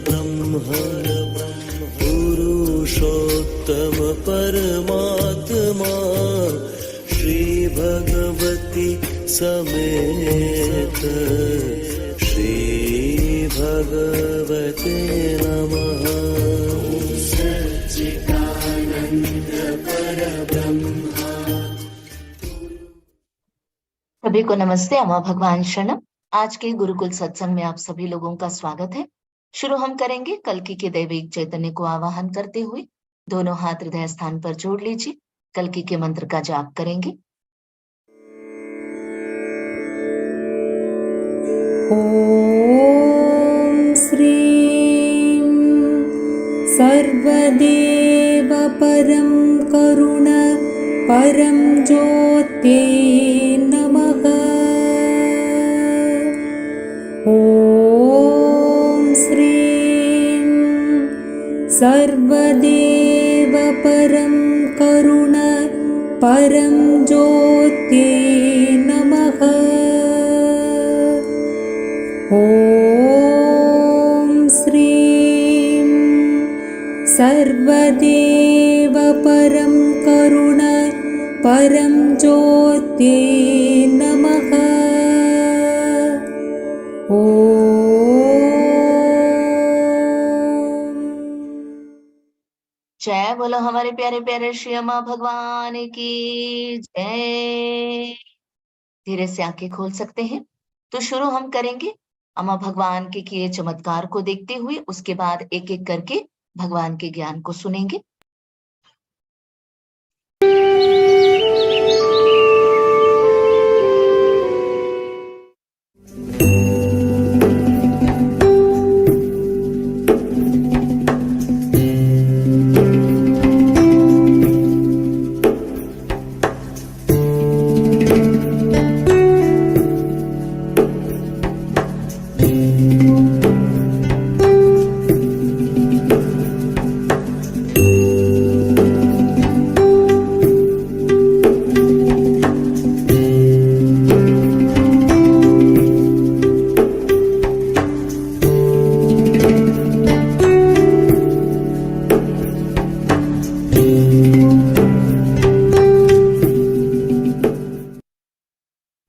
ब्रह्म पुरुषोत्तम परमात्मा श्री भगवती समेत श्री भगवते नमः। सच्चिदानंद परब्रह्मा। सभी को नमस्ते। अमा भगवान शरणम। आज के गुरुकुल सत्संग में आप सभी लोगों का स्वागत है। शुरू हम करेंगे कल्कि के दैविक चैतन्य को आवाहन करते हुए। दोनों हाथ हृदय स्थान पर जोड़ लीजिए। कल्कि के मंत्र का जाप करेंगे। ओम श्रीं सर्वदेव परं करुण परं ज्योते नमः। ओम श्रीं सर्वदेव परं करुण परं ज्योते नमः। ओम श्रीं सर्वदेव परं करुण परं ज्योते नमः। जय बोलो हमारे प्यारे प्यारे श्री अम्मा भगवान की जय। धीरे से आंखें खोल सकते हैं। तो शुरू हम करेंगे अम्मा भगवान के किए चमत्कार को देखते हुए। उसके बाद एक एक करके भगवान के ज्ञान को सुनेंगे।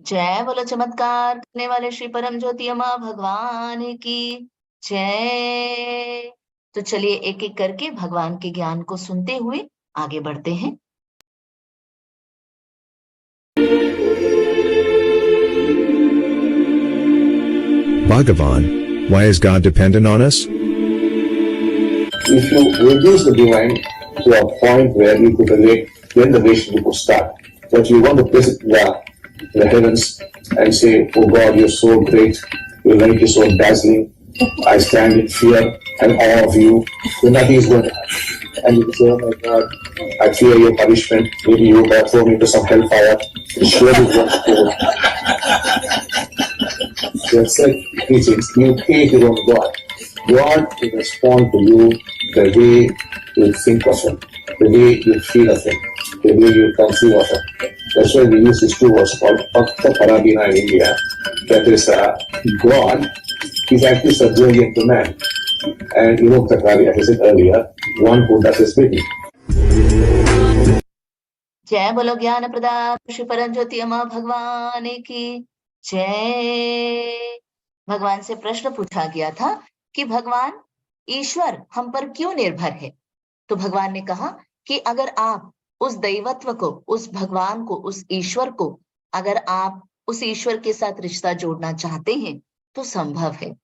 जय बोलो चमत्कार करने वाले श्री परम ज्योति अम्मा भगवान की जय। तो चलिए एक एक करके भगवान के ज्ञान को सुनते हुए आगे बढ़ते हैं। Bhagavan, why is God dependent on us? If you reduce the divine to a point where you could relate, then the relationship would start. But you want to place it in the heavens and say, "Oh God, you're so great. Your light is so dazzling. I stand in fear and awe of you." Then nothing is going to happen. And you say, "Oh my God, I fear your punishment. Maybe you will throw me into some hellfire." It surely won't go. You have said teachings, you hate your own God. God will respond to you the way you think of Him, the way you feel of Him, the way you conceive of Him. That's why we use these two words called Bhakta Paradina in India. That is, God is actually subservient to man. And you know, as I said earlier, one who does His bidding. जय बोलो ज्ञान प्रदान श्री परम ज्योति अम्मा भगवान की जय। भगवान से प्रश्न पूछा गया था कि भगवान ईश्वर हम पर क्यों निर्भर है। तो भगवान ने कहा कि अगर आप उस दैवत्व को, उस भगवान को, उस ईश्वर को, अगर आप उस ईश्वर के साथ रिश्ता जोड़ना चाहते हैं तो संभव है।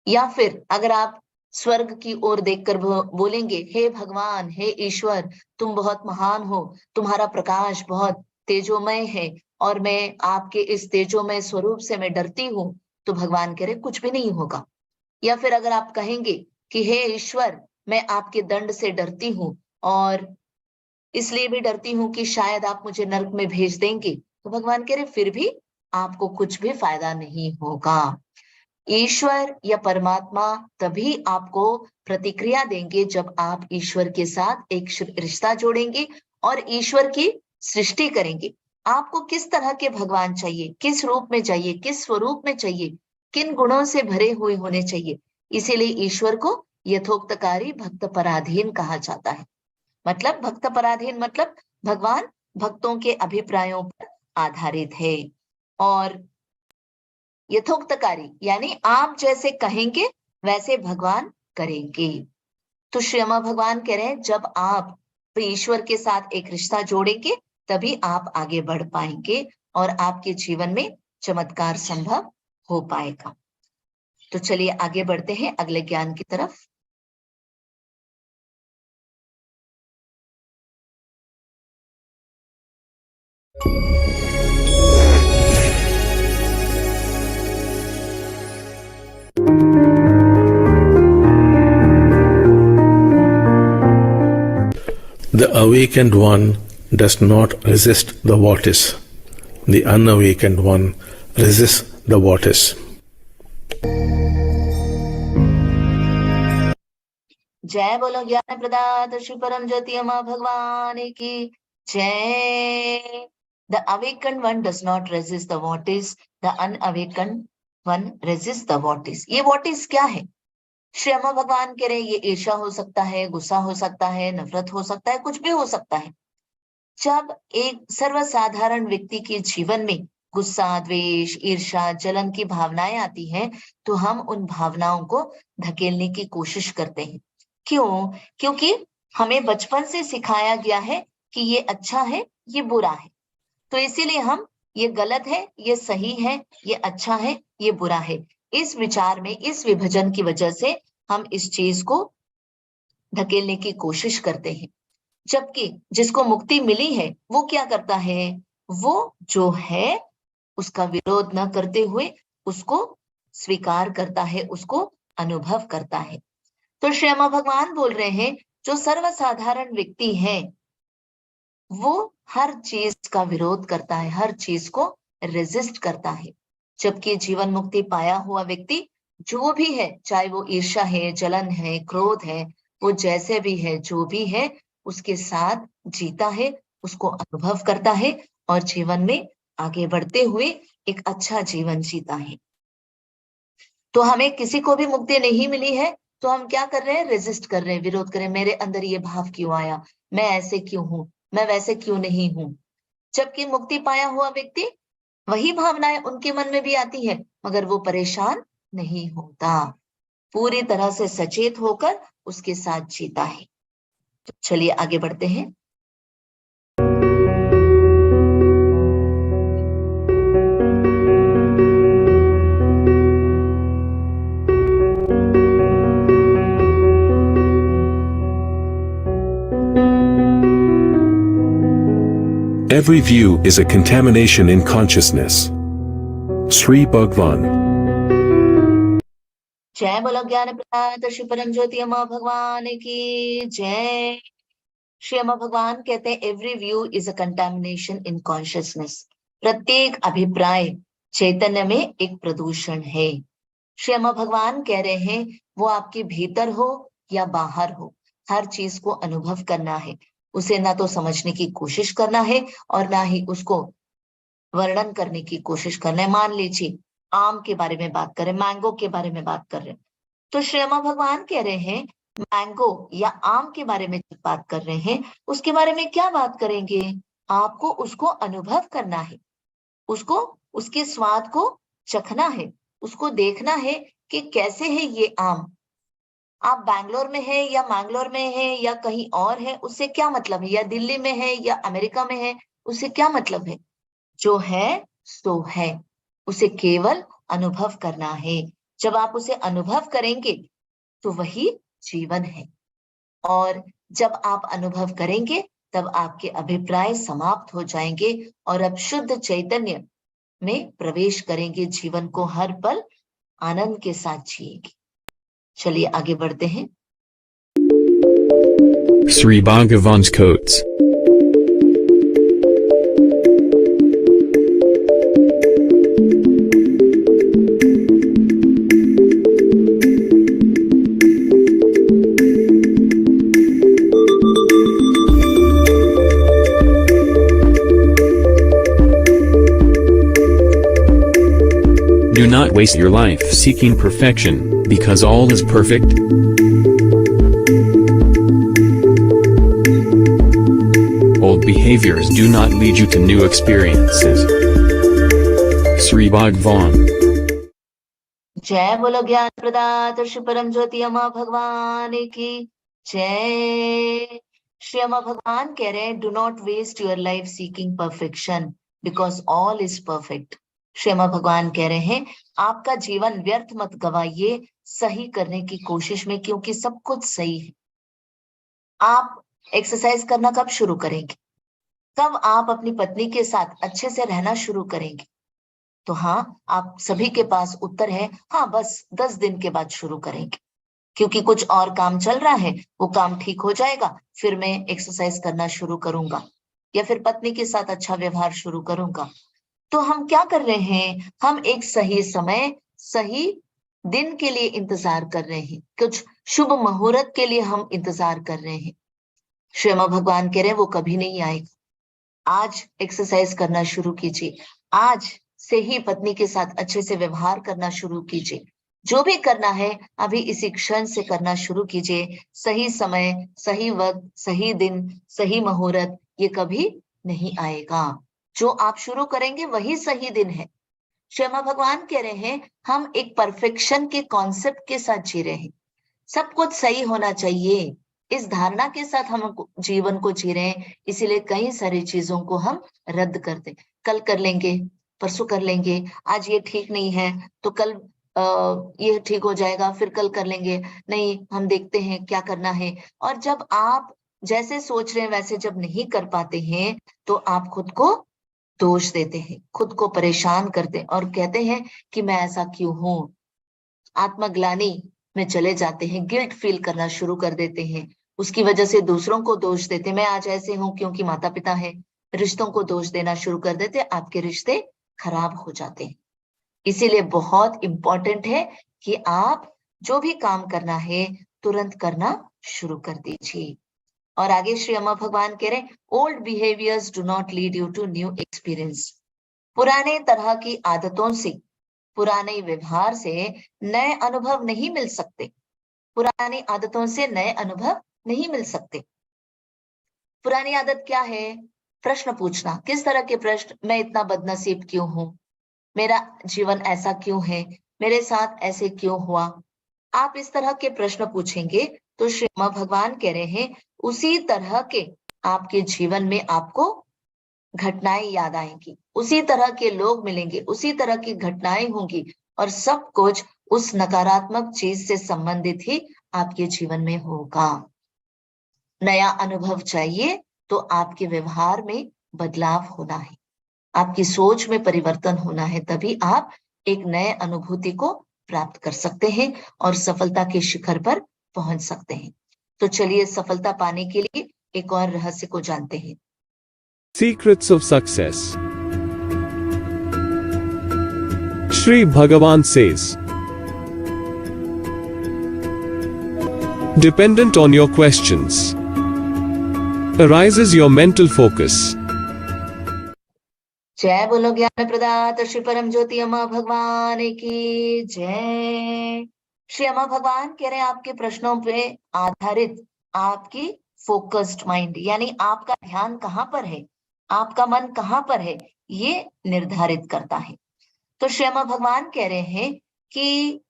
या फिर अगर आप स्वर्ग की ओर देखकर बोलेंगे, हे भगवान, हे ईश्वर, तुम बहुत महान हो, तुम्हारा प्रकाश बहुत तेजोमय है और मैं आपके इस तेजोमय स्वरूप से मैं डरती हूँ, तो भगवान कह रहे कुछ भी नहीं होगा। या फिर अगर आप कहेंगे कि हे ईश्वर, मैं आपके दंड से डरती हूँ और इसलिए भी डरती हूँ कि शायद आप मुझे नरक में भेज देंगे, तो भगवान कह रहे फिर भी आपको कुछ भी फायदा नहीं होगा। ईश्वर या परमात्मा तभी आपको प्रतिक्रिया देंगे जब आप ईश्वर के साथ एक रिश्ता जोड़ेंगे और ईश्वर की सृष्टि करेंगे। आपको किस तरह के भगवान चाहिए, किस रूप में चाहिए, किस स्वरूप में चाहिए, किन गुणों से भरे हुए होने चाहिए, इसीलिए ईश्वर को यथोक्तकारी भक्त पराधीन कहा जाता है। मतलब भक्त पराधीन मतलब भगवान भक्तों के अभिप्रायों पर आधारित है, और यथोक्तकारी यानी आप जैसे कहेंगे वैसे भगवान करेंगे। तो श्रीमा भगवान कह रहे हैं जब आप ईश्वर के साथ एक रिश्ता जोड़ेंगे तभी आप आगे बढ़ पाएंगे और आपके जीवन में चमत्कार संभव हो पाएगा। तो चलिए आगे बढ़ते हैं अगले ज्ञान की तरफ। The awakened one does not resist the what is. The unawakened one resists the what is. जय बोलो ज्ञान प्रदाता श्री परम ज्योति अमा भगवान की जय। The awakened one does not resist the what is. The unawakened one resists the what is. ये what is क्या है? श्री अमा भगवान कह रहे हैं ये ईर्ष्या हो सकता है, गुस्सा हो सकता है, नफरत हो सकता है, कुछ भी हो सकता है। जब एक सर्वसाधारण व्यक्ति के जीवन में गुस्सा, द्वेष, ईर्ष्या, जलन की भावनाएं आती हैं तो हम उन भावनाओं को धकेलने की कोशिश करते हैं। क्यों? क्योंकि हमें बचपन से सिखाया गया है कि ये अच्छा है, ये बुरा है, तो इसीलिए हम ये गलत है, ये सही है, ये अच्छा है, ये बुरा है, इस विचार में, इस विभाजन की वजह से हम इस चीज को धकेलने की कोशिश करते हैं। जबकि जिसको मुक्ति मिली है वो क्या करता है? वो जो है उसका विरोध न करते हुए उसको स्वीकार करता है, उसको अनुभव करता है। तो श्री अम्मा भगवान बोल रहे हैं जो सर्वसाधारण व्यक्ति है वो हर चीज का विरोध करता है, हर चीज को रेजिस्ट करता है। जबकि जीवन मुक्ति पाया हुआ व्यक्ति जो भी है, चाहे वो ईर्ष्या है, जलन है, क्रोध है, वो जैसे भी है, जो भी है, उसके साथ जीता है, उसको अनुभव करता है और जीवन में आगे बढ़ते हुए एक अच्छा जीवन जीता है। तो हमें किसी को भी मुक्ति नहीं मिली है तो हम क्या कर रहे हैं? रेजिस्ट कर रहे हैं, विरोध कर रहे हैं। मेरे अंदर ये भाव क्यों आया? मैं ऐसे क्यों हूं? मैं वैसे क्यों नहीं हूं? जबकि मुक्ति पाया हुआ व्यक्ति वही भावनाएं उनके मन में भी आती है मगर वो परेशान नहीं होता, पूरी तरह से सचेत होकर उसके साथ जीता है। तो चलिए आगे बढ़ते हैं। Every view is a contamination in consciousness. Sri Bhagwan. जय बोलो ज्ञान प्रदाता श्री परम ज्योति अम्मा भगवान की जय। श्री अम्मा भगवान कहते हैं every view is a contamination in consciousness. प्रत्येक अभिप्राय चैतन्य में एक प्रदूषण है। श्री अम्मा भगवान कह रहे हैं वो आपके भीतर हो या बाहर हो, हर चीज को अनुभव करना है, उसे ना तो समझने की कोशिश करना है और ना ही उसको वर्णन करने की कोशिश करना है। मान लीजिए आम के बारे में बात करें, मैंगो के बारे में बात कर रहे हैं, तो श्री अम्मा भगवान कह रहे हैं मैंगो या आम के बारे में जब बात कर रहे हैं उसके बारे में क्या बात करेंगे? आपको उसको अनुभव करना है, उसको उसके स्वाद को चखना है, उसको देखना है कि कैसे है ये आम। आप बैंगलोर में है या मैंगलोर में है या कहीं और है उससे क्या मतलब है, या दिल्ली में है या अमेरिका में है उससे क्या मतलब है? जो है सो है, उसे केवल अनुभव करना है। जब आप उसे अनुभव करेंगे तो वही जीवन है, और जब आप अनुभव करेंगे तब आपके अभिप्राय समाप्त हो जाएंगे और अब शुद्ध चैतन्य में प्रवेश करेंगे, जीवन को हर पल आनंद के साथ जिएंगे। चलिए आगे बढ़ते हैं। Sri Bhagavan's quotes. Do not waste your life seeking perfection, because all is perfect. behaviors do not lead you to new experiences. Sri Bhagwan. जय बोलो ज्ञान प्रदाता श्री परम ज्योति अम्मा भगवान की जय। श्री अम्मा भगवान कह रहे हैं, do not waste your life seeking perfection because all is perfect. Sri Amma Bhagavan कह रहे हैं, आपका जीवन व्यर्थ मत गवाइए सही करने की कोशिश में, क्योंकि सब कुछ सही है। आप एक्सरसाइज करना कब शुरू करेंगे? कब आप अपनी पत्नी के साथ अच्छे से रहना शुरू करेंगे? तो हाँ, आप सभी के पास उत्तर है, हाँ बस 10 दिन के बाद शुरू करेंगे, क्योंकि कुछ और काम चल रहा है, वो काम ठीक हो जाएगा, फिर मैं एक्सरसाइज करना शुरू करूंगा या फिर पत्नी के साथ अच्छा व्यवहार शुरू करूंगा। तो हम क्या कर रहे हैं? हम एक सही समय, सही दिन के लिए इंतजार कर रहे हैं, कुछ शुभ मुहूर्त के लिए हम इंतजार कर रहे हैं। श्री अम्मा भगवान कह रहे हैं, वो कभी नहीं आएगा। आज एक्सरसाइज करना शुरू कीजिए, आज से ही पत्नी के साथ अच्छे से व्यवहार करना शुरू कीजिए। जो भी करना है अभी इसी क्षण से करना शुरू कीजिए। सही समय, सही वक्त, सही दिन, सही मुहूर्त ये कभी नहीं आएगा। जो आप शुरू करेंगे वही सही दिन है। श्री अम्मा भगवान कह रहे हैं, हम एक परफेक्शन के कॉन्सेप्ट के साथ जी रहे हैं, सब कुछ सही होना चाहिए, इस धारणा के साथ हम जीवन को जी रहे हैं। इसीलिए कई सारी चीजों को हम रद्द करते, कल कर लेंगे, परसों कर लेंगे, आज ये ठीक नहीं है तो कल ये ठीक हो जाएगा, फिर कल कर लेंगे, नहीं हम देखते हैं क्या करना है। और जब आप जैसे सोच रहे हैं वैसे जब नहीं कर पाते हैं तो आप खुद को दोष देते हैं, खुद को परेशान करते हैं और कहते हैं कि मैं ऐसा क्यों हूं। आत्मग्लानि में चले जाते हैं, गिल्ट फील करना शुरू कर देते हैं, उसकी वजह से दूसरों को दोष देते, मैं आज ऐसे हूं क्योंकि माता पिता है, रिश्तों को दोष देना शुरू कर देते, आपके रिश्ते खराब हो जाते हैं। इसीलिए बहुत इंपॉर्टेंट है कि आप जो भी काम करना है तुरंत करना शुरू कर दीजिए। और आगे श्री अम्मा भगवान कह रहे हैं, old behaviours do not lead you to new experience. पुराने तरह की आदतों से, पुराने व्यवहार से नए अनुभव नहीं मिल सकते। पुरानी आदतों से नए अनुभव नहीं मिल सकते। पुरानी आदत क्या है? प्रश्न पूछना। किस तरह के प्रश्न? मैं इतना बदनसीब क्यों हूं? मेरा जीवन ऐसा क्यों है? मेरे साथ ऐसे क्यों हुआ? आप इस तरह के प्रश्न पूछेंगे तो श्री अम्मा भगवान कह रहे हैं, उसी तरह के आपके जीवन में आपको घटनाएं याद आएंगी, उसी तरह के लोग मिलेंगे, उसी तरह की घटनाएं होंगी और सब कुछ उस नकारात्मक चीज से संबंधित ही आपके जीवन में होगा। नया अनुभव चाहिए तो आपके व्यवहार में बदलाव होना है, आपकी सोच में परिवर्तन होना है, तभी आप एक नए अनुभूति को प्राप्त कर सकते हैं और सफलता के शिखर पर पहुंच सकते हैं। तो चलिए सफलता पाने के लिए एक और रहस्य को जानते हैं। Secrets of Success. Shri Bhagavan says, dependent on your questions arises your mental focus. जय बोलो ज्ञान प्रदाता श्री परम ज्योति अम्मा भगवान की जय। श्री अम्मा भगवान कह रहे हैं, आपके प्रश्नों पे आधारित आपकी फोकस्ड माइंड, यानी आपका ध्यान कहाँ पर है, आपका मन कहाँ पर है, ये निर्धारित करता है। तो श्री अम्मा भगवान कह रहे हैं कि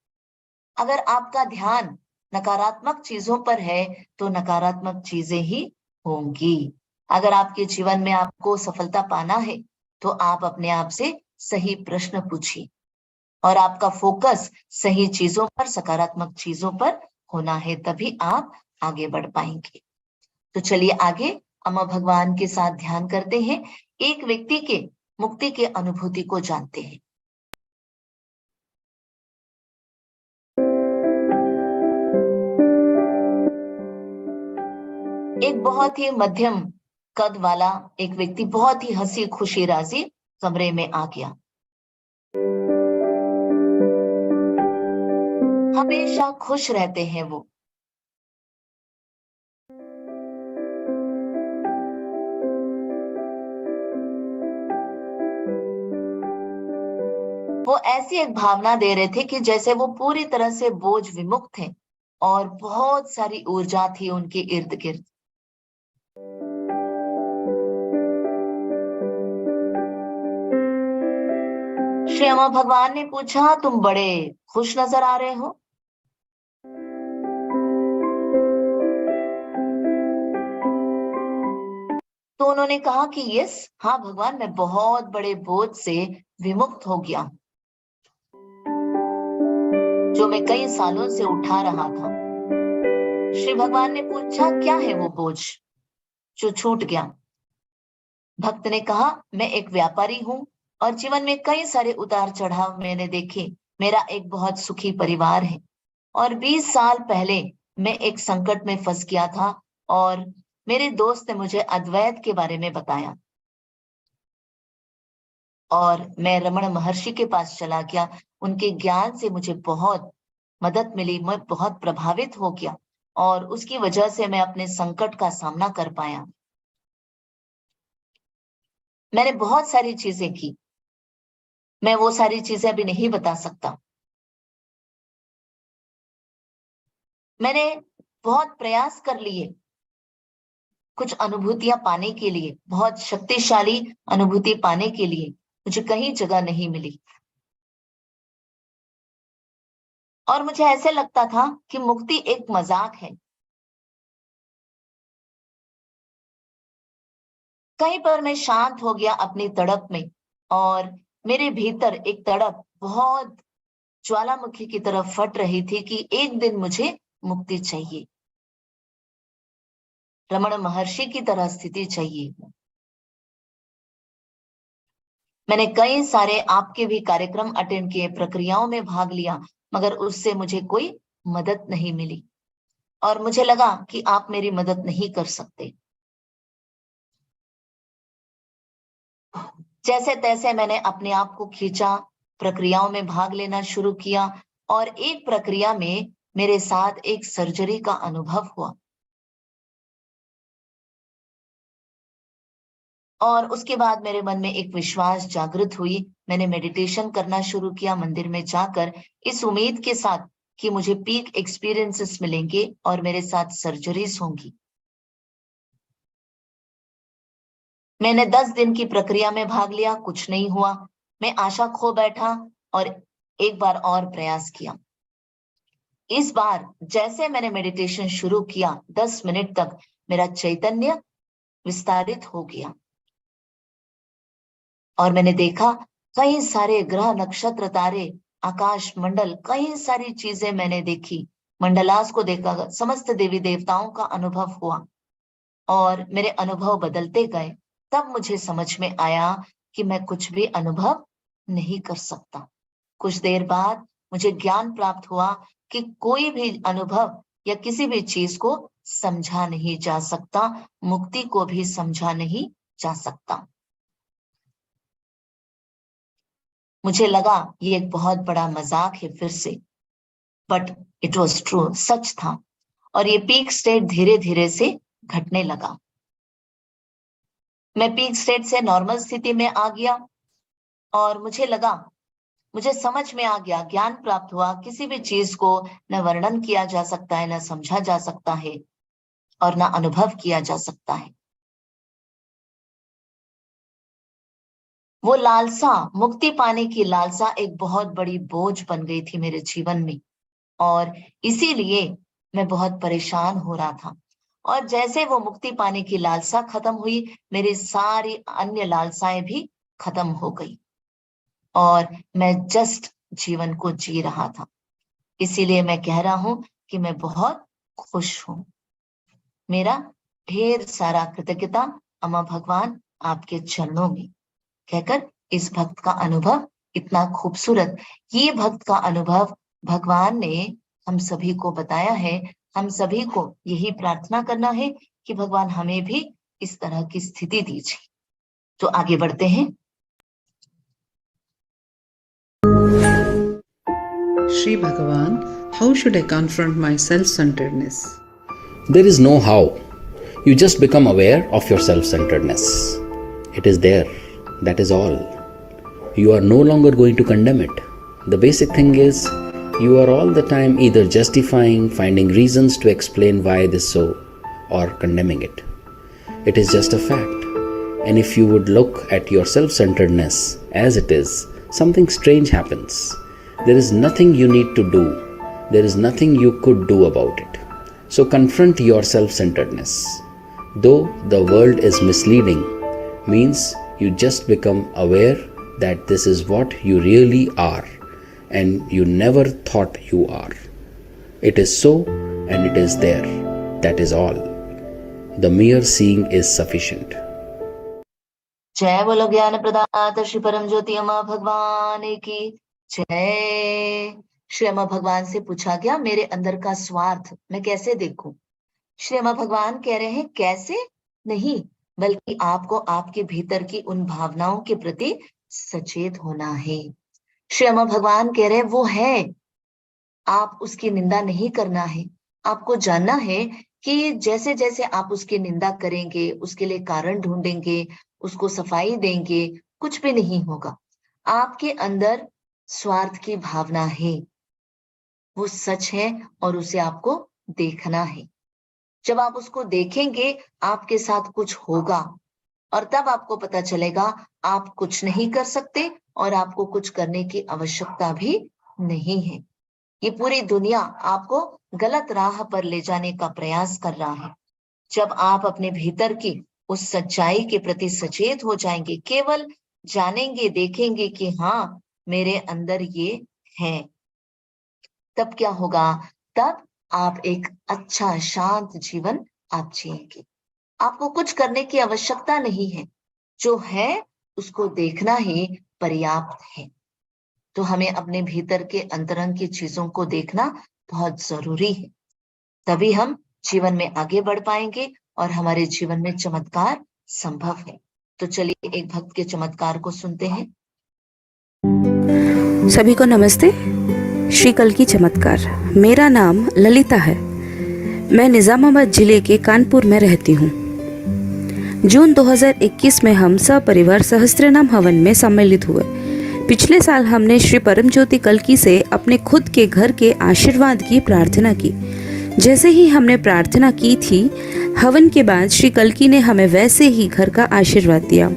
अगर आपका ध्यान नकारात्मक चीजों पर है तो नकारात्मक चीजें ही होंगी। अगर आपके जीवन में आपको सफलता पाना है तो आप अपने आप से सही प्रश्न पूछिए और आपका फोकस सही चीजों पर, सकारात्मक चीजों पर होना है, तभी आप आगे बढ़ पाएंगे। तो चलिए आगे अम्मा भगवान के साथ ध्यान करते हैं, एक व्यक्ति के मुक्ति के अनुभूति को जानते हैं। एक बहुत ही मध्यम कद वाला एक व्यक्ति बहुत ही हंसी खुशी राजी कमरे में आ गया। हमेशा खुश रहते हैं वो। वो ऐसी एक भावना दे रहे थे कि जैसे वो पूरी तरह से बोझ विमुक्त थे और बहुत सारी ऊर्जा थी उनके इर्द गिर्द। श्री अम्मा भगवान ने पूछा, तुम बड़े खुश नजर आ रहे हो। तो उन्होंने कहा कि यस, हाँ भगवान, मैं बहुत बड़े बोझ से विमुक्त हो गया जो मैं कई सालों से उठा रहा था। श्री भगवान ने पूछा, क्या है वो बोझ जो छूट गया? भक्त ने कहा, मैं एक व्यापारी हूं और जीवन में कई सारे उतार चढ़ाव मैंने देखे। मेरा एक बहुत सुखी परिवार है और 20 साल पहले मैं एक संकट में फंस गया था और मेरे दोस्त ने मुझे अद्वैत के बारे में बताया और मैं रमण महर्षि के पास चला गया। उनके ज्ञान से मुझे बहुत मदद मिली, मैं बहुत प्रभावित हो गया और उसकी वजह से मैं अपने संकट का सामना कर पाया। मैंने बहुत सारी चीजें की, मैं वो सारी चीजें अभी नहीं बता सकता। मैंने बहुत प्रयास कर लिए कुछ अनुभूतियां पाने के लिए, बहुत शक्तिशाली अनुभूति पाने के लिए, मुझे कहीं जगह नहीं मिली और मुझे ऐसे लगता था कि मुक्ति एक मजाक है। कहीं पर मैं शांत हो गया अपनी तड़प में और मेरे भीतर एक तड़प बहुत ज्वालामुखी की तरफ फट रही थी कि एक दिन मुझे मुक्ति चाहिए, रमण महर्षि की तरह स्थिति चाहिए। मैंने कई सारे आपके भी कार्यक्रम अटेंड किए, प्रक्रियाओं में भाग लिया, मगर उससे मुझे कोई मदद नहीं मिली और मुझे लगा कि आप मेरी मदद नहीं कर सकते। जैसे तैसे मैंने अपने आप को खींचा, प्रक्रियाओं में भाग लेना शुरू किया और एक प्रक्रिया में मेरे साथ एक सर्जरी का अनुभव हुआ और उसके बाद मेरे मन में एक विश्वास जागृत हुई। मैंने मेडिटेशन करना शुरू किया मंदिर में जाकर, इस उम्मीद के साथ कि मुझे पीक एक्सपीरियंसेस मिलेंगे और मेरे साथ सर्जरीज होंगी। मैंने 10 दिन की प्रक्रिया में भाग लिया, कुछ नहीं हुआ। मैं आशा खो बैठा और एक बार और प्रयास किया। इस बार जैसे मैंने मेडिटेशन शुरू किया, 10 मिनट तक मेरा चैतन्य विस्तारित हो गया और मैंने देखा कई सारे ग्रह, नक्षत्र, तारे, आकाश मंडल, कई सारी चीजें मैंने देखी, मंडलास को देखा, समस्त देवी देवताओं का अनुभव हुआ और मेरे अनुभव बदलते गए। तब मुझे समझ में आया कि मैं कुछ भी अनुभव नहीं कर सकता। कुछ देर बाद मुझे ज्ञान प्राप्त हुआ कि कोई भी अनुभव या किसी भी चीज को समझा नहीं जा सकता, मुक्ति को भी समझा नहीं जा सकता। मुझे लगा ये एक बहुत बड़ा मजाक है फिर से, बट इट वॉज ट्रू, सच था और ये पीक स्टेट धीरे धीरे से घटने लगा। मैं पीक स्टेट से नॉर्मल स्थिति में आ गया और मुझे समझ में आ गया, ज्ञान प्राप्त हुआ, किसी भी चीज को न वर्णन किया जा सकता है, न समझा जा सकता है और न अनुभव किया जा सकता है। वो लालसा, मुक्ति पाने की लालसा एक बहुत बड़ी बोझ बन गई थी मेरे जीवन में और इसीलिए मैं बहुत परेशान हो रहा था। और जैसे वो मुक्ति पाने की लालसा खत्म हुई, मेरी सारी अन्य लालसाएं भी खत्म हो गई और मैं जस्ट जीवन को जी रहा था। इसीलिए मैं कह रहा हूं कि मैं बहुत खुश हूं। मेरा ढेर सारा कृतज्ञता अम्मा भगवान आपके चरणों में, कहकर इस भक्त का अनुभव इतना खूबसूरत, ये भक्त का अनुभव भगवान ने हम सभी को बताया है। हम सभी को यही प्रार्थना करना है कि भगवान हमें भी इस तरह की स्थिति दीजिए। तो आगे बढ़ते हैं। Shri Bhagavan, how should I confront my self-centeredness? There is no how. You just become aware of your self-centeredness. It is there. That is all. You are no longer going to condemn it. The basic thing is, you are all the time either justifying, finding reasons to explain why this so, or condemning it. It is just a fact. And if you would look at your self-centeredness as it is, something strange happens. There is nothing you need to do. There is nothing you could do about it. So confront your self-centeredness. Though the world is misleading, means you just become aware that this is what you really are and you never thought you are. It is so and it is there. That is all. The mere seeing is sufficient. जय बोलो ज्ञान प्रदाता श्री परम ज्योति अम्मा भगवान की जय। श्री अम्मा भगवान से पूछा गया मेरे अंदर का स्वार्थ मैं कैसे देखूं। श्री अम्मा भगवान कह रहे हैं कैसे नहीं, बल्कि आपको आपके भीतर की उन भावनाओं के प्रति सचेत होना है। श्री अम्मा भगवान कह रहे हैं वो है, आप उसकी निंदा नहीं करना है। आपको जानना है कि जैसे जैसे आप उसकी निंदा करेंगे, उसके लिए कारण ढूंढेंगे, उसको सफाई देंगे, कुछ भी नहीं होगा। आपके अंदर स्वार्थ की भावना है, वो सच है और उसे आपको देखना है। जब आप उसको देखेंगे आपके साथ कुछ होगा और तब आपको पता चलेगा आप कुछ नहीं कर सकते और आपको कुछ करने की आवश्यकता भी नहीं है। ये पूरी दुनिया आपको गलत राह पर ले जाने का प्रयास कर रहा है। जब आप अपने भीतर की उस सच्चाई के प्रति सचेत हो जाएंगे, केवल जानेंगे, देखेंगे कि हाँ मेरे अंदर ये है, तब क्या होगा? तब आप एक अच्छा शांत जीवन आप जिएंगे। आपको कुछ करने की आवश्यकता नहीं है, जो है उसको देखना ही पर्याप्त है। तो हमें अपने भीतर के अंतरंग की चीजों को देखना बहुत जरूरी है, तभी हम जीवन में आगे बढ़ पाएंगे और हमारे जीवन में चमत्कार संभव है। तो चलिए एक भक्त के चमत्कार को सुनते हैं। सभी को नमस्ते। श्री कल्की चमत्कार। मेरा नाम ललिता है। मैं निजामाबाद जिले के कानपुर में रहती हूँ। जून 2021 में हम सपरिवार सहस्त्रनाम हवन में सम्मिलित हुए। पिछले साल हमने श्री परमज्योति कल्की से अपने खुद के घर के आशीर्वाद की प्रार्थना की। जैसे ही हमने प्रार्थना की थी, हवन के बाद श्री कल्की ने हमें वैसे ही घर का आशीर्वाद दिया।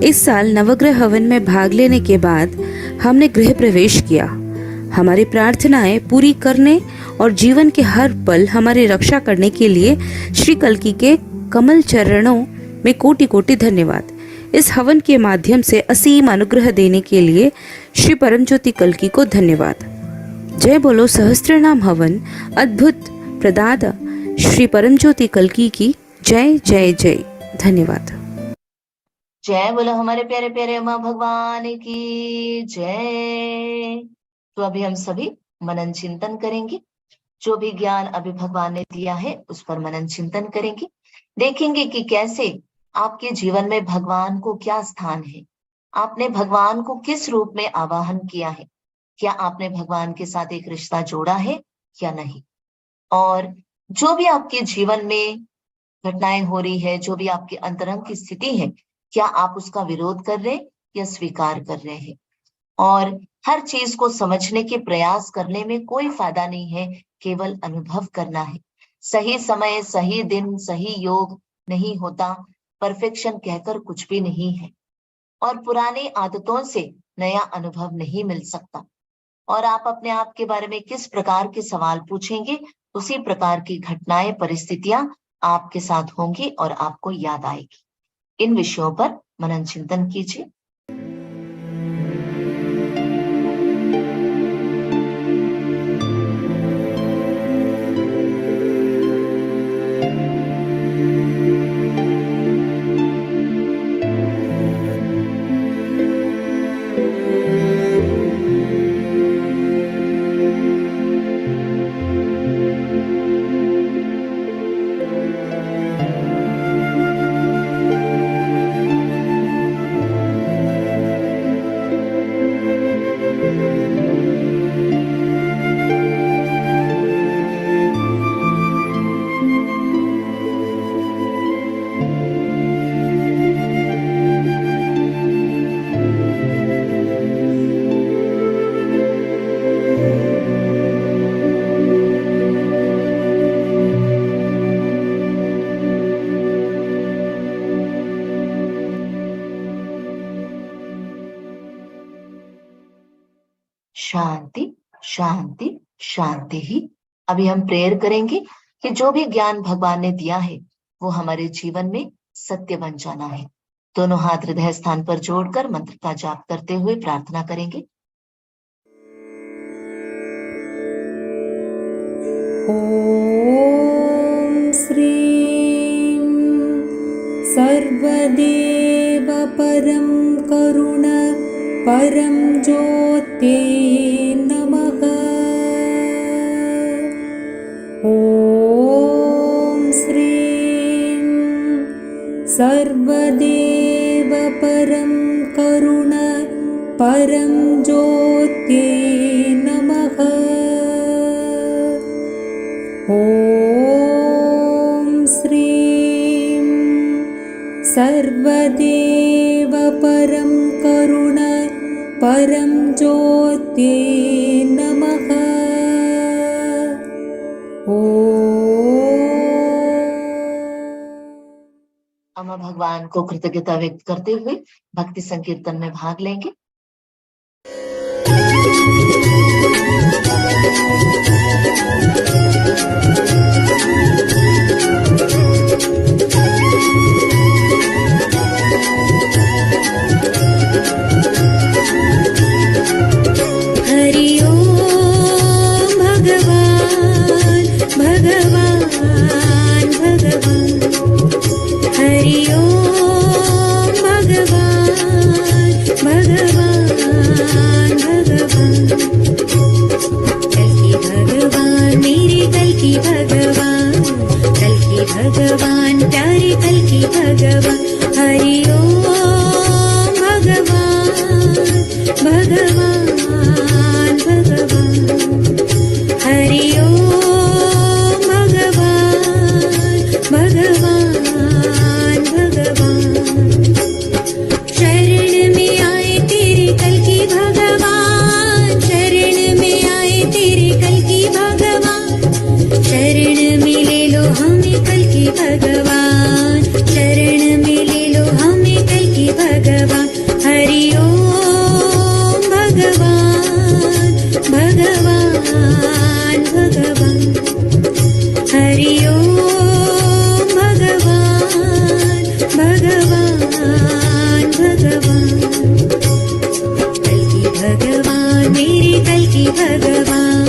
इस साल नवग्रह हवन में भाग लेने के बाद हमने गृह प्रवेश किया। हमारी प्रार्थनाएं पूरी करने और जीवन के हर पल हमारी रक्षा करने के लिए श्री कल्की के कमल चरणों में कोटि कोटि धन्यवाद। इस हवन के माध्यम से असीम अनुग्रह देने के लिए श्री परमज्योति कल्की को धन्यवाद। जय बोलो सहस्त्रनाम हवन अद्भुत प्रदाता श्री परमज्योति कल्की की जय जय जय। धन्यवाद। जय बोलो हमारे प्यारे प्यारे अम्मा भगवान की जय। तो अभी हम सभी मनन चिंतन करेंगे। जो भी ज्ञान अभी भगवान ने दिया है उस पर मनन चिंतन करेंगे। देखेंगे कि कैसे आपके जीवन में भगवान को क्या स्थान है, आपने भगवान को किस रूप में आवाहन किया है, क्या आपने भगवान के साथ एक रिश्ता जोड़ा है या नहीं। और जो भी आपके जीवन में घटनाएं हो रही है, जो भी आपके अंतरंग की स्थिति है, क्या आप उसका विरोध कर रहे या स्वीकार कर रहे हैं। और हर चीज को समझने के प्रयास करने में कोई फायदा नहीं है, केवल अनुभव करना है। सही समय, सही दिन, सही योग नहीं होता, परफेक्शन कहकर कुछ भी नहीं है, और पुरानी आदतों से नया अनुभव नहीं मिल सकता। और आप अपने आप के बारे में किस प्रकार के सवाल पूछेंगे, उसी प्रकार की घटनाएं, परिस्थितियां आपके साथ होंगी और आपको याद आएगी। इन विषयों पर मनन चिंतन कीजिए। शांति शांति शांति ही। अभी हम प्रेयर करेंगे कि जो भी ज्ञान भगवान ने दिया है वो हमारे जीवन में सत्य बन जाना है। दोनों हाथ हृदय स्थान पर जोड़कर मंत्र का जाप करते हुए प्रार्थना करेंगे। ॐ श्रीं सर्वदेव परं करुण परं ज्योते नमः। ॐ श्रीं सर्वदेव परं करुण परं ज्योते नमः। ॐ श्रीं सर्वदेव परं करुण परं ज्योते नमः। अम्मा भगवान को कृतज्ञता व्यक्त करते हुए भक्ति संकीर्तन में भाग लेंगे। हरि ओम भगवान भगवान भगवान। हरि ओम भगवान भगवान भगवान। कल की भगवान मेरे कल की भगवान, कल की भगवान प्यारे कल की भगवान। हरि ओम भगवान भगवान भगवान। हरि ओम भगवान भगवान भगवान। शरण में आए तेरे कल की भगवान, शरण में आए तेरे कल की भगवान। शरण में ले लो हमें कल की भगवान, शरण में ले लो हमें कल की भगवान। हरि ओम भगवान भगवान भगवान। हरि ओम भगवान भगवान भगवान। कल की भगवान मेरे कल की भगवान,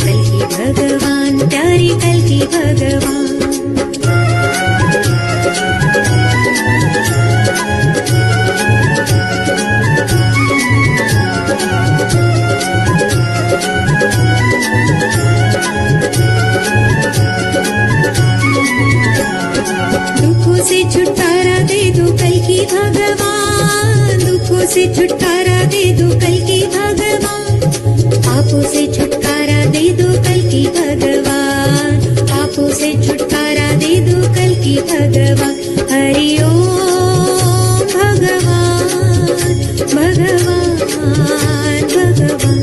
कल की भगवान प्यारे कल की भगवान। दुखों से छुटकारा दे दो कल की भगवान, दुखों से छुटकारा दे दो कल की भगवान। पापों से छुटकारा दे दो कल की भगवान, पापों से छुटकारा दे दो कल की भगवान। हरि ओम भगवान भगवान भगवान।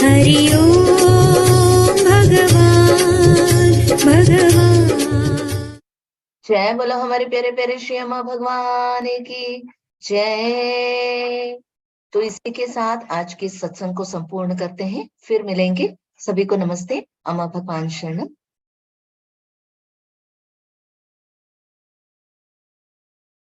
हरि ओम भगवान भगवान। जय बोलो हमारे प्यारे प्यारे श्री अम्मा भगवान की जय। तो इसी के साथ आज के सत्संग को संपूर्ण करते हैं, फिर मिलेंगे। सभी को नमस्ते। अम्मा भगवान शरणम।